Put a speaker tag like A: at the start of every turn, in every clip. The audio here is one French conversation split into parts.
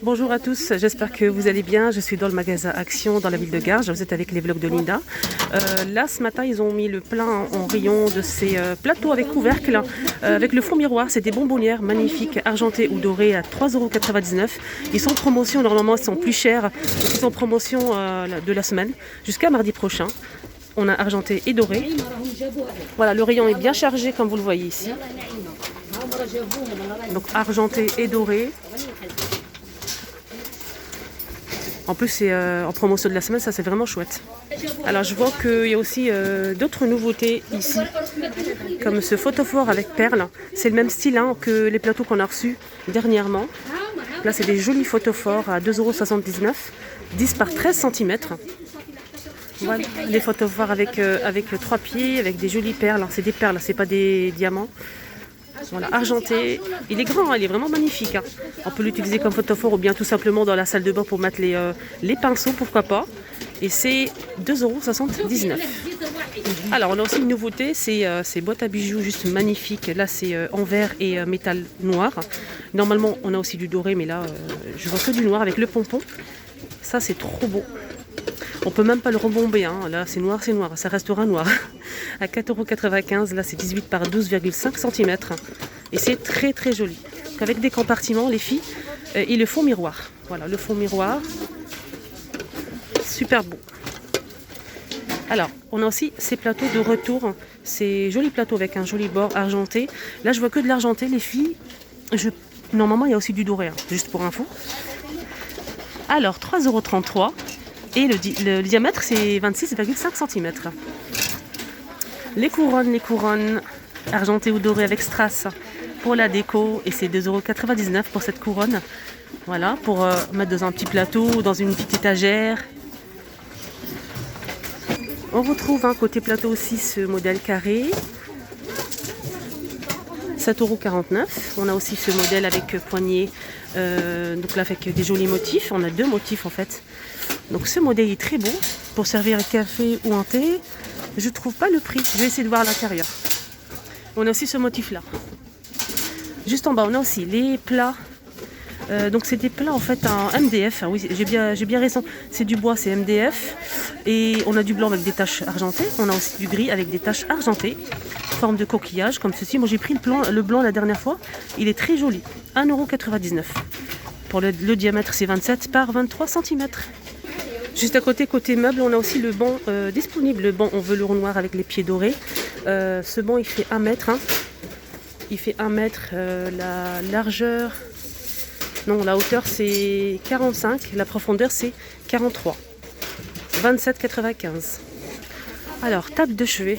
A: Bonjour à tous, j'espère que vous allez bien. Je suis dans le magasin Action dans la ville de Garges. Vous êtes avec les vlogs de Linda. Là ce matin ils ont mis le plein en rayon de ces plateaux avec couvercle avec le fond miroir. C'est des bonbonnières magnifiques argentées ou dorées à 3,99 €. Ils sont en promotion, normalement ils sont plus chers. Donc ils sont en promotion de la semaine jusqu'à mardi prochain. On a argenté et doré. Voilà, le rayon est bien chargé comme vous le voyez ici. Donc argenté et doré. En plus, c'est en promotion de la semaine, ça c'est vraiment chouette. Alors je vois qu'il y a aussi d'autres nouveautés ici, comme ce photophore avec perles. C'est le même style que les plateaux qu'on a reçus dernièrement. Là, c'est des jolis photophores à 2,79 €, 10 par 13 cm. Voilà, les photophores avec 3 pieds, avec des jolies perles. C'est des perles, c'est pas des diamants. Voilà, argenté. Il est grand, il est vraiment magnifique. On peut l'utiliser comme photophore ou bien tout simplement dans la salle de bain pour mettre les pinceaux, pourquoi pas. Et c'est 2,79 €. Alors, on a aussi une nouveauté, c'est ces boîtes à bijoux juste magnifiques. Là, c'est en verre et métal noir. Normalement, on a aussi du doré, mais là, je vois que du noir avec le pompon. Ça, c'est trop beau. On peut même pas le rebomber, Là c'est noir, ça restera noir. À 4,95 €, là c'est 18 par 12,5 cm. Et c'est très très joli. Avec des compartiments, les filles, et le fond miroir. Voilà, le fond miroir. Super beau. Alors, on a aussi ces plateaux de retour. Ces jolis plateaux avec un joli bord argenté. Là je vois que de l'argenté, les filles. Normalement il y a aussi du doré, juste pour info. Alors, 3,33 €. Et le diamètre, c'est 26,5 cm. Les couronnes argentées ou dorées avec strass pour la déco. Et c'est 2,99 € pour cette couronne. Voilà, pour mettre dans un petit plateau, dans une petite étagère. On retrouve côté plateau aussi ce modèle carré. 7,49 €. On a aussi ce modèle avec poignée, donc là avec des jolis motifs. On a deux motifs en fait. Donc ce modèle est très beau pour servir un café ou un thé. Je trouve pas le prix. Je vais essayer de voir à l'intérieur. On a aussi ce motif là. Juste en bas, on a aussi les plats. Donc c'est des plats en fait en MDF. Oui, j'ai bien raison. C'est du bois, c'est MDF. Et on a du blanc avec des taches argentées. On a aussi du gris avec des taches argentées. Forme de coquillage comme ceci. Moi j'ai pris le blanc la dernière fois. Il est très joli. 1,99 €. Pour le diamètre, c'est 27 par 23 cm. Juste à côté meuble, on a aussi le banc disponible. Le banc en velours noir avec les pieds dorés. Ce banc, il fait 1 mètre. Il fait 1 mètre. La largeur... Non, la hauteur, c'est 45. La profondeur, c'est 43. 27,95 €. Alors, table de chevet.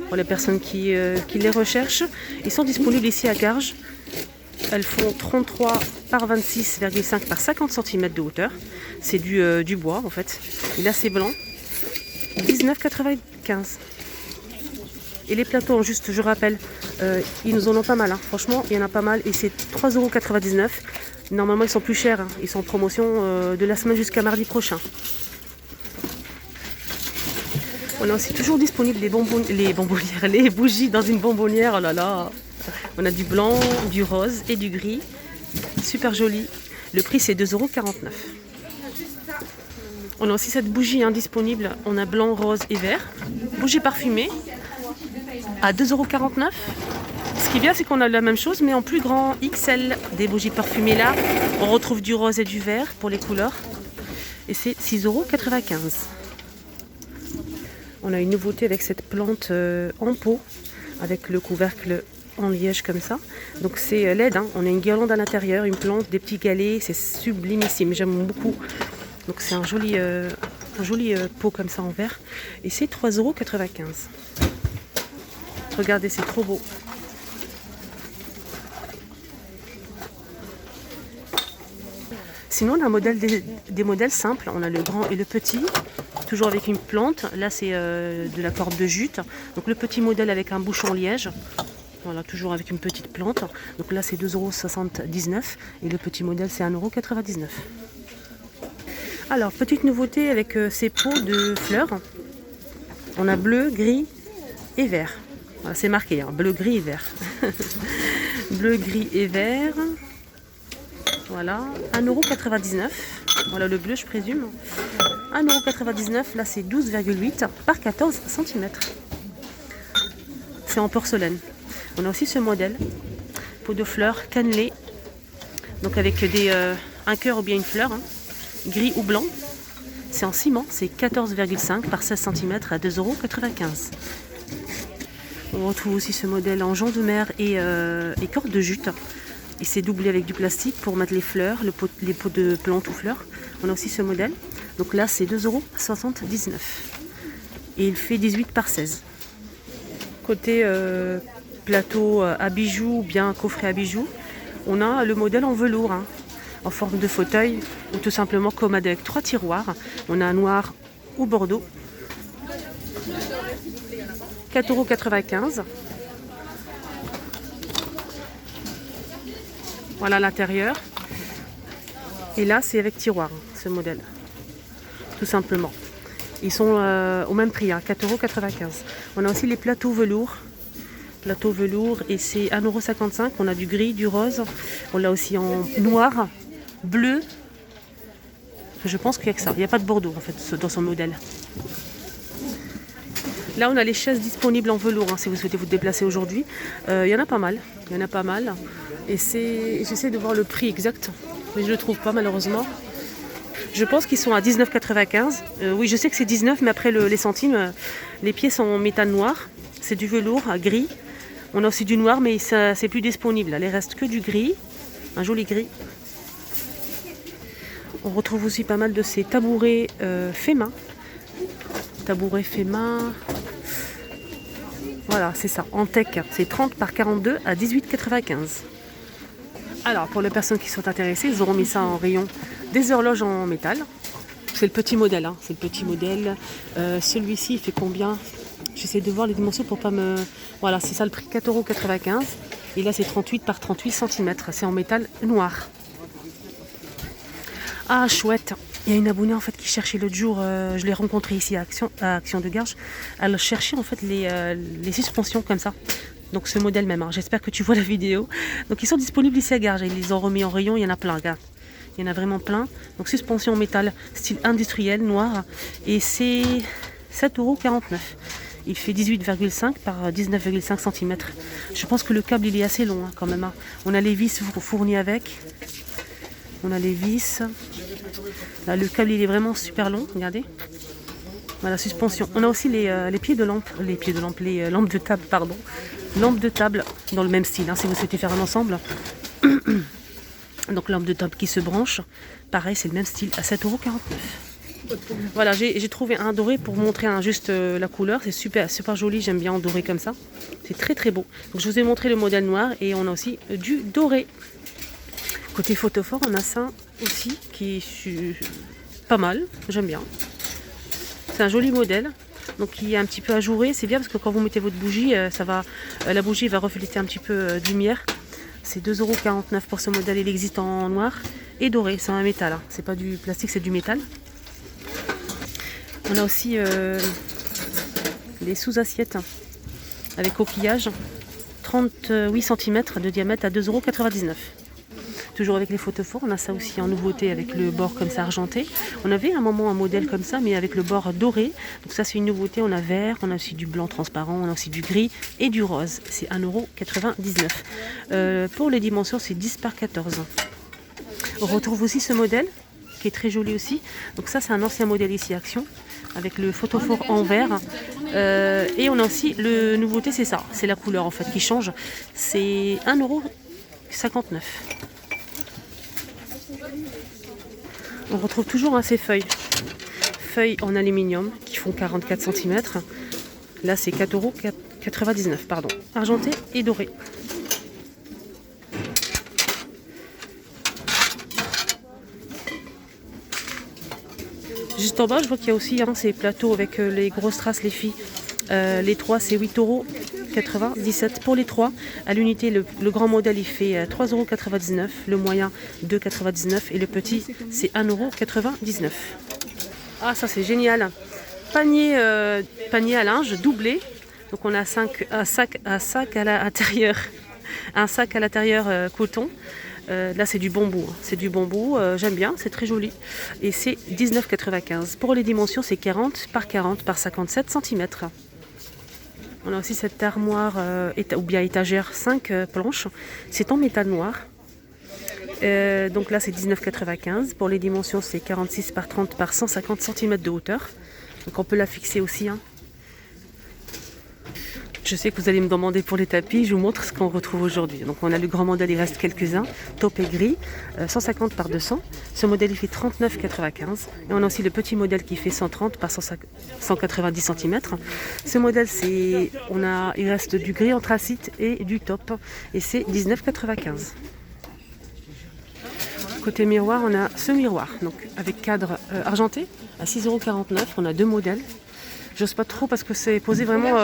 A: Pour les personnes qui les recherchent. Ils sont disponibles ici à Garges. Elles font 33 par 26,5 par 50 cm de hauteur. C'est du bois en fait. Et là c'est blanc. 19,95 €. Et les plateaux, juste je rappelle, ils nous en ont pas mal. Franchement, il y en a pas mal. Et c'est 3,99 €. Normalement ils sont plus chers. Ils sont en promotion de la semaine jusqu'à mardi prochain. On a aussi toujours disponible les bougies dans une bonbonnière. Oh là là. On a du blanc, du rose et du gris. Super joli. Le prix c'est 2,49 €. On a aussi cette bougie disponible. On a blanc, rose et vert. Bougie parfumée à 2,49 €. Ce qui est bien, c'est qu'on a la même chose mais en plus grand XL. Des bougies parfumées là. On retrouve du rose et du vert pour les couleurs. Et c'est 6,95 €. On a une nouveauté avec cette plante en pot. Avec le couvercle en liège comme ça. Donc c'est LED. On a une guirlande à l'intérieur, une plante, des petits galets. C'est sublimissime. J'aime beaucoup. Donc c'est un joli pot comme ça en verre. Et c'est 3,95 €. Regardez, c'est trop beau. Sinon on a des modèles simples. On a le grand et le petit. Toujours avec une plante. Là c'est de la corde de jute. Donc le petit modèle avec un bouchon liège. Voilà, toujours avec une petite plante. Donc là c'est 2,79 € et le petit modèle c'est 1,99 €. Alors petite nouveauté avec ces pots de fleurs. On a bleu, gris et vert. Voilà, c'est marqué, bleu, gris et vert. Bleu, gris et vert. Voilà, 1,99 €. Voilà le bleu, je présume. 1,99 €, là c'est 12,8 par 14 cm. C'est en porcelaine. On a aussi ce modèle, pot de fleurs cannelé, donc avec un cœur ou bien une fleur, hein, gris ou blanc. C'est en ciment, c'est 14,5 par 16 cm à 2,95 €. On retrouve aussi ce modèle en jonc de mer et corde de jute. Et c'est doublé avec du plastique pour mettre les fleurs, les pots de plantes ou fleurs. On a aussi ce modèle. Donc là, c'est 2,79 €. Et il fait 18 par 16. Côté plateau à bijoux ou bien coffret à bijoux, on a le modèle en velours, hein, en forme de fauteuil ou tout simplement commode avec 3 tiroirs. On a un noir ou bordeaux. 4,95 €. Voilà l'intérieur. Et là, c'est avec tiroir, ce modèle. Tout simplement. Ils sont au même prix, hein, 4,95 €. On a aussi les plateaux velours. Plateau velours et c'est 1,55 €. On a du gris, du rose. On l'a aussi en noir, bleu. Je pense qu'il n'y a que ça. Il n'y a pas de bordeaux en fait dans son modèle. Là, on a les chaises disponibles en velours, hein, si vous souhaitez vous déplacer aujourd'hui. Il y en a pas mal. Il y en a pas mal. Et j'essaie de voir le prix exact, mais je ne le trouve pas malheureusement. Je pense qu'ils sont à 19,95 €. Oui, je sais que c'est 19, mais après les centimes, les pieds sont en métal noir. C'est du velours gris. On a aussi du noir, mais ça, c'est plus disponible. Là, il reste que du gris, un joli gris. On retrouve aussi pas mal de ces tabourets faits main. Tabourets faits main. Voilà, c'est ça, en tech. C'est 30 par 42 à 18,95 €. Alors, pour les personnes qui sont intéressées, ils auront mis ça en rayon des horloges en métal. C'est le petit modèle, hein. C'est le petit modèle. Celui-ci, il fait combien? J'essaie de voir les dimensions pour pas me... Voilà, c'est ça le prix, 4,95 €. Et là, c'est 38 par 38 cm. C'est en métal noir. Ah, chouette. Il y a une abonnée en fait qui cherchait l'autre jour, je l'ai rencontrée ici à Action de Garges. Elle cherchait en fait les suspensions comme ça. Donc ce modèle même, hein. J'espère que tu vois la vidéo. Donc ils sont disponibles ici à Garges. Ils les ont remis en rayon, il y en a plein, regarde. Il y en a vraiment plein. Donc suspension en métal, style industriel, noir. Et c'est 7,49 €. Il fait 18,5 par 19,5 cm. Je pense que le câble il est assez long, hein, quand même, hein. On a les vis fournies avec. On a les vis. Là, le câble il est vraiment super long, regardez. Voilà, suspension. On a aussi les pieds de lampe, les lampes de table, pardon. Lampes de table dans le même style, hein, si vous souhaitez faire un ensemble. Donc lampe de table qui se branche. Pareil, c'est le même style à 7,49 €. Voilà, j'ai trouvé un doré pour montrer juste la couleur. C'est super, super joli, j'aime bien en doré comme ça. C'est très très beau. Donc je vous ai montré le modèle noir et on a aussi du doré. Côté photophore, on a ça aussi qui est pas mal, j'aime bien. C'est un joli modèle, donc qui est un petit peu ajouré. C'est bien parce que quand vous mettez votre bougie, la bougie va refléter un petit peu de lumière. C'est 2,49 € pour ce modèle. Il existe en noir et doré. C'est un métal, hein. C'est pas du plastique, c'est du métal. On a aussi les sous-assiettes avec coquillage, 38 cm de diamètre à 2,99 €. Toujours avec les photophores, on a ça aussi en nouveauté avec le bord comme ça argenté. On avait à un moment un modèle comme ça, mais avec le bord doré. Donc ça c'est une nouveauté, on a vert, on a aussi du blanc transparent, on a aussi du gris et du rose. C'est 1,99 €. Pour les dimensions, c'est 10 par 14. On retrouve aussi ce modèle qui est très joli aussi. Donc ça c'est un ancien modèle ici Action, avec le photophore en vert. Et on a aussi le nouveauté, c'est ça, c'est la couleur en fait qui change. C'est 1,59 €. On retrouve toujours ces feuilles en aluminium qui font 44 cm. Là c'est 4,99 €, pardon, argenté et doré. Juste en bas, je vois qu'il y a aussi ces plateaux avec les grosses traces, les filles. Les trois, c'est 8,97 € pour les trois. À l'unité, le grand modèle, il fait 3,99 €. Le moyen, 2,99 € et le petit, c'est 1,99 €. Ah, ça c'est génial. Panier à linge doublé. Donc on a un sac à l'intérieur. Un sac à l'intérieur coton. Là c'est du bambou, hein. C'est du bambou, j'aime bien, c'est très joli. Et c'est 19,95. Pour les dimensions, c'est 40 par 57 cm. On a aussi cette armoire ou bien étagère 5 planches. C'est en métal noir. Donc là c'est 19,95. Pour les dimensions, c'est 46 par 30 par 150 cm de hauteur. Donc on peut la fixer aussi, hein. Je sais que vous allez me demander pour les tapis, je vous montre ce qu'on retrouve aujourd'hui. Donc on a le grand modèle, il reste quelques-uns, taupe et gris, 150 par 200. Ce modèle il fait 39,95. Et on a aussi le petit modèle qui fait 130 par 190 cm. Ce modèle, il reste du gris anthracite et du taupe. Et c'est 19,95. Côté miroir, on a ce miroir, donc avec cadre argenté à 6,49 €. On a deux modèles. J'ose pas trop parce que c'est posé vraiment,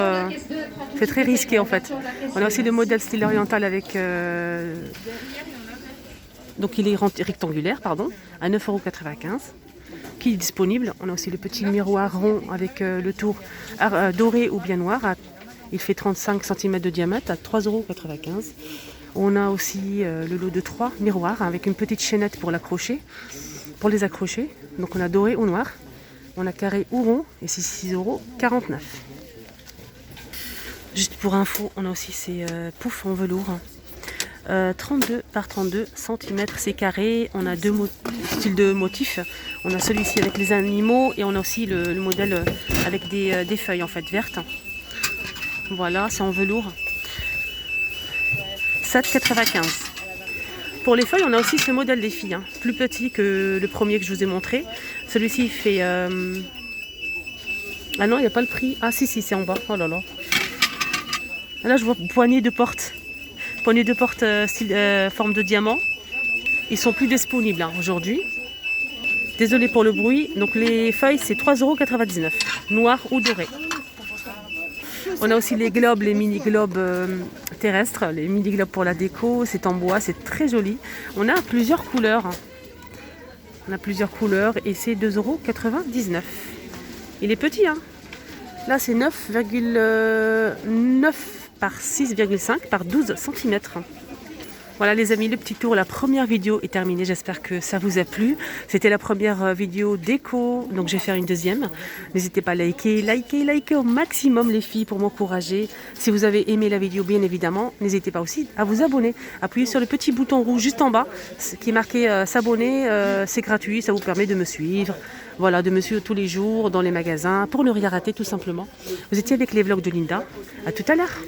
A: c'est très risqué en fait. On a aussi le modèle style oriental avec, donc il est rectangulaire, pardon, à 9,95 € qui est disponible. On a aussi le petit miroir rond avec le tour doré ou bien noir. Il fait 35 cm de diamètre à 3,95 €. On a aussi le lot de 3 miroirs avec une petite chaînette pour les accrocher. Donc on a doré ou noir. On a carré ou rond et c'est 6,49 €. Juste pour info, on a aussi ces poufs en velours. 32 par 32 cm, c'est carré. On a deux styles de motifs. On a celui-ci avec les animaux et on a aussi le modèle avec des feuilles en fait vertes. Voilà, c'est en velours. 7,95 €. Pour les feuilles, on a aussi ce modèle des filles, hein, plus petit que le premier que je vous ai montré. Celui-ci fait... Ah non, il n'y a pas le prix. Ah si, c'est en bas. Oh là là. Là, je vois poignée de porte. Poignée de porte style forme de diamant. Ils sont plus disponibles, hein, aujourd'hui. Désolée pour le bruit. Donc les feuilles, c'est 3,99 €. Noir ou doré. On a aussi les globes, les mini-globes terrestres, les mini-globes pour la déco. C'est en bois, c'est très joli. On a plusieurs couleurs. On a plusieurs couleurs et c'est 2,99 €. Il est petit, hein. Là, c'est 9,9 par 6,5 par 12 cm. Voilà les amis, le petit tour, la première vidéo est terminée. J'espère que ça vous a plu. C'était la première vidéo déco, donc je vais faire une deuxième. N'hésitez pas à liker au maximum les filles pour m'encourager. Si vous avez aimé la vidéo, bien évidemment, n'hésitez pas aussi à vous abonner. Appuyez sur le petit bouton rouge juste en bas qui est marqué s'abonner. C'est gratuit, ça vous permet de me suivre. Voilà, de me suivre tous les jours dans les magasins pour ne rien rater tout simplement. Vous étiez avec les vlogs de Linda. À tout à l'heure.